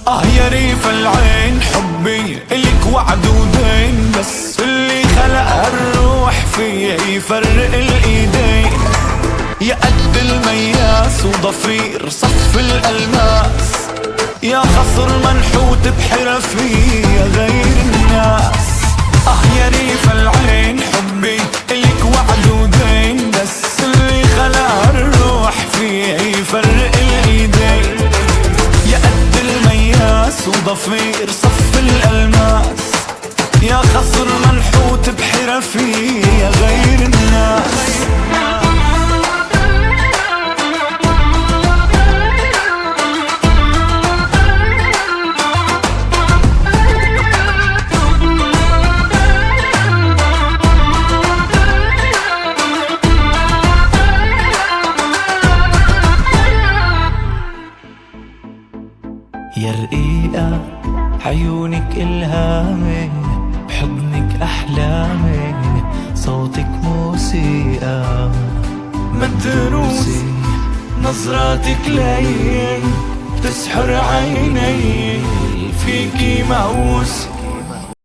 يا ريف العين حبي إلك وعد ودين، بس اللي خلق الروح فيه يفرق الإيدين. يا قد المياس وضفير صف الألماس، يا خصر منحوت بحرفي يا غير الناس. يا ريف العين حبي إلك وعد ودين، بس اللي خلق الروح فيه يفرق الإيدين. يا قد المياس وضفير صف الألماس، يا خصر منحوت بحرفي يا غير الناس. يا رقيقة عيونك إلهامي، بحضنك أحلامي، صوتك موسيقى مدروس، نظراتك لين تسحر عيني، فيكي مهووس.